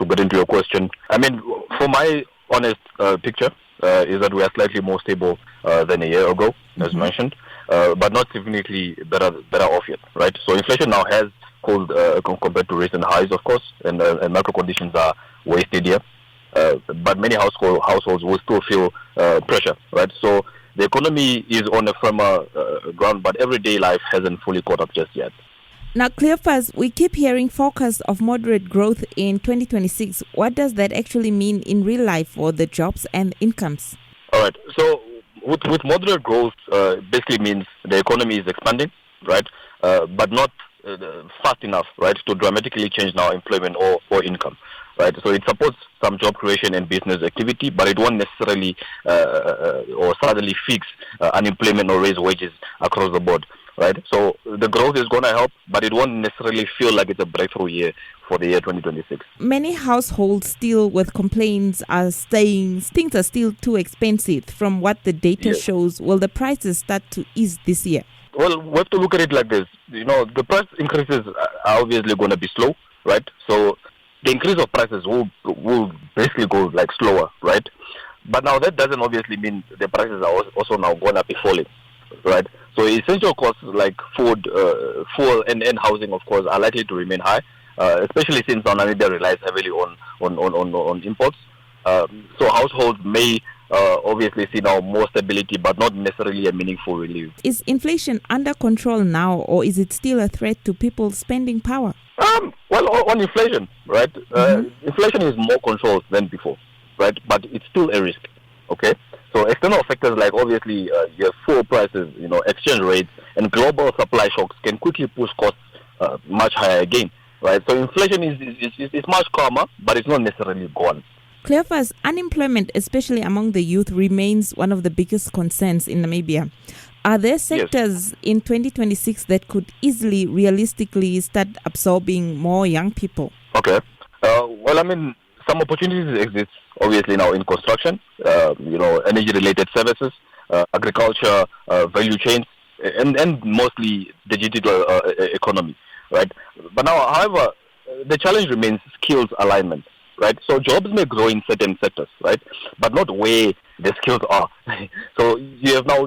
get into your question, I mean, for my honest picture is that we are slightly more stable than a year ago, as mentioned, but not significantly better off yet, right? So inflation now has cooled compared to recent highs, of course, and macro conditions are way steadier. But many households will still feel pressure, right? So the economy is on a firmer ground, but everyday life hasn't fully caught up just yet. Now, Kleopas, we keep hearing forecast of moderate growth in 2026. What does that actually mean in real life for the jobs and incomes? All right. So with moderate growth, basically means the economy is expanding, right? But not fast enough, right, to dramatically change now employment or income, right? So it supports some job creation and business activity, but it won't necessarily or suddenly fix unemployment or raise wages across the board, right? So the growth is going to help, but it won't necessarily feel like it's a breakthrough year for the year 2026. Many households still with complaints are saying things are still too expensive. From what the data shows, will the prices start to ease this year? Well, we have to look at it like this. The price increases are obviously going to be slow, right? So the increase of prices will basically go like slower, right? But now that doesn't obviously mean the prices are also now going to be falling, right? So essential costs like food, fuel, and housing, of course, are likely to remain high, especially since Namibia relies heavily on imports. So households may obviously see now more stability, but not necessarily a meaningful relief. Is inflation under control now, or is it still a threat to people's spending power? Well, on inflation, right? Inflation is more controlled than before, right? But it's still a risk, okay? So external factors like obviously your fuel prices, exchange rates, and global supply shocks can quickly push costs much higher again, right? So inflation is much calmer, but it's not necessarily gone. Kleopas, unemployment, especially among the youth, remains one of the biggest concerns in Namibia. Are there sectors in 2026 that could easily, realistically start absorbing more young people? Okay. Well, I mean, some opportunities exist, obviously, now in construction, energy-related services, agriculture, value chains, and mostly the digital economy, right? But now, however, the challenge remains skills alignment. Right, so jobs may grow in certain sectors, right, but not where the skills are. So you have now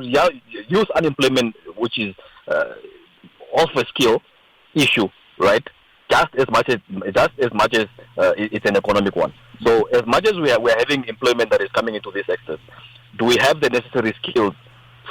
youth unemployment, which is of a skill issue, right? Just as much as it's an economic one. So as much as we are having employment that is coming into these sectors, do we have the necessary skills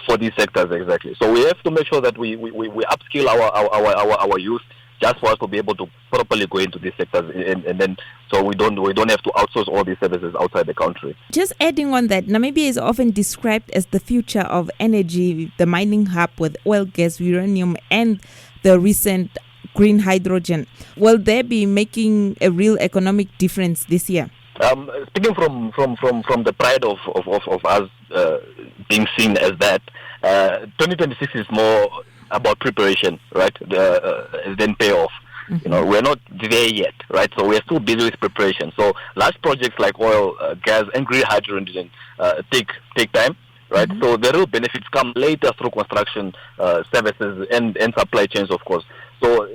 for these sectors exactly? So we have to make sure that we upskill our youth, just for us to be able to properly go into these sectors, and then so we don't have to outsource all these services outside the country. Just adding on that, Namibia is often described as the future of energy, the mining hub with oil, gas, uranium, and the recent green hydrogen. Will they be making a real economic difference this year? Speaking from the pride of us being seen as that, 2026 is more about preparation, right, then payoff. We're not there yet, right? So we're still busy with preparation. So large projects like oil, gas, and green hydrogen take time, right? So the real benefits come later through construction services and supply chains, of course. So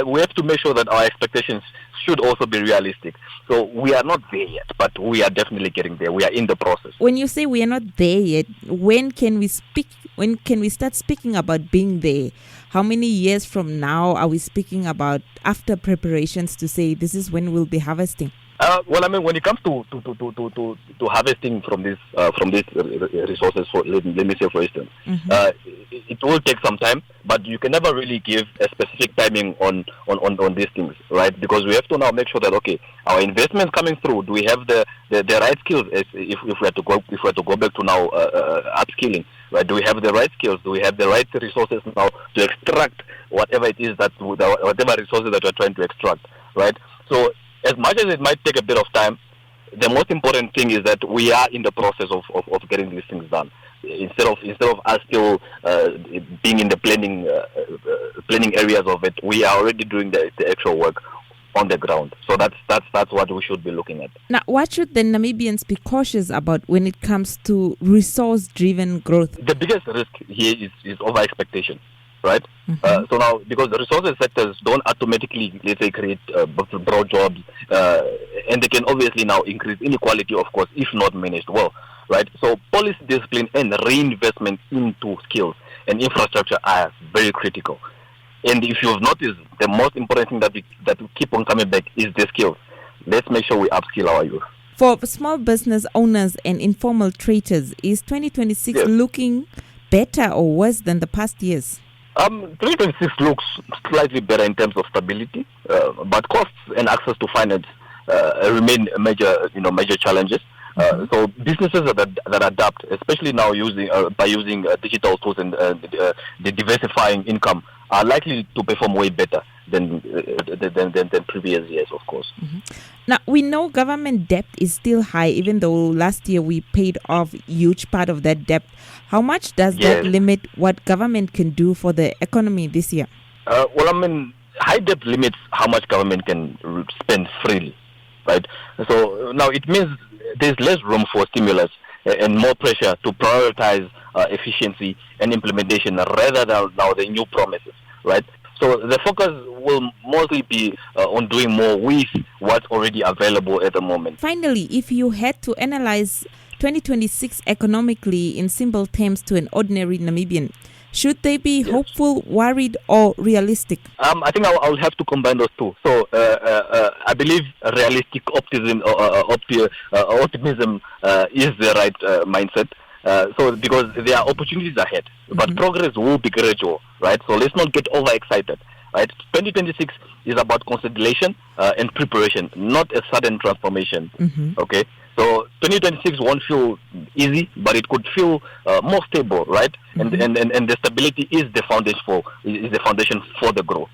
we have to make sure that our expectations should also be realistic. So we are not there yet, but we are definitely getting there. We are in the process. When you say we are not there yet, when can we start speaking about being there? How many years from now are we speaking about after preparations to say this is when we'll be harvesting? Well, I mean, when it comes to harvesting from these resources, let me say, for instance, it will take some time, but you can never really give a specific timing on these things, right? Because we have to now make sure that our investments coming through, do we have the right skills? If we have to go back to now upskilling, right? Do we have the right skills? Do we have the right resources now to extract whatever it is whatever resources that we're trying to extract, right? So as much as it might take a bit of time, the most important thing is that we are in the process of getting these things done. Instead of us still being in the planning areas of it, we are already doing the actual work on the ground. So that's what we should be looking at. Now, what should the Namibians be cautious about when it comes to resource-driven growth? The biggest risk here is over expectation, right? So now, because the resources sectors don't automatically, let's say, create broad jobs, and they can obviously now increase inequality, of course, if not managed well, right? So policy discipline and reinvestment into skills and infrastructure are very critical. And if you've noticed, the most important thing that we keep on coming back is the skills. Let's make sure we upskill our youth. For small business owners and informal traders, is 2026 looking better or worse than the past years? 2026 looks slightly better in terms of stability, but costs and access to finance remain major challenges. So businesses that adapt, especially now by using digital tools and the diversifying income, are likely to perform way better than previous years, of course. Now, we know government debt is still high, even though last year we paid off a huge part of that debt. How much does that limit what government can do for the economy this year? High debt limits how much government can spend freely, right? So now it means there's less room for stimulus and more pressure to prioritize efficiency and implementation rather than now the new promises, right? So the focus will mostly be on doing more with what's already available at the moment. Finally, if you had to analyze 2026 economically in simple terms to an ordinary Namibian, should they be hopeful, worried, or realistic? I think I'll have to combine those two. So I believe realistic optimism is the right mindset. So because there are opportunities ahead, but progress will be gradual, right? So let's not get overexcited, right? 2026 is about consolidation and preparation, not a sudden transformation. Okay, so 2026 won't feel easy, but it could feel more stable, right? And the stability is the foundation for the growth.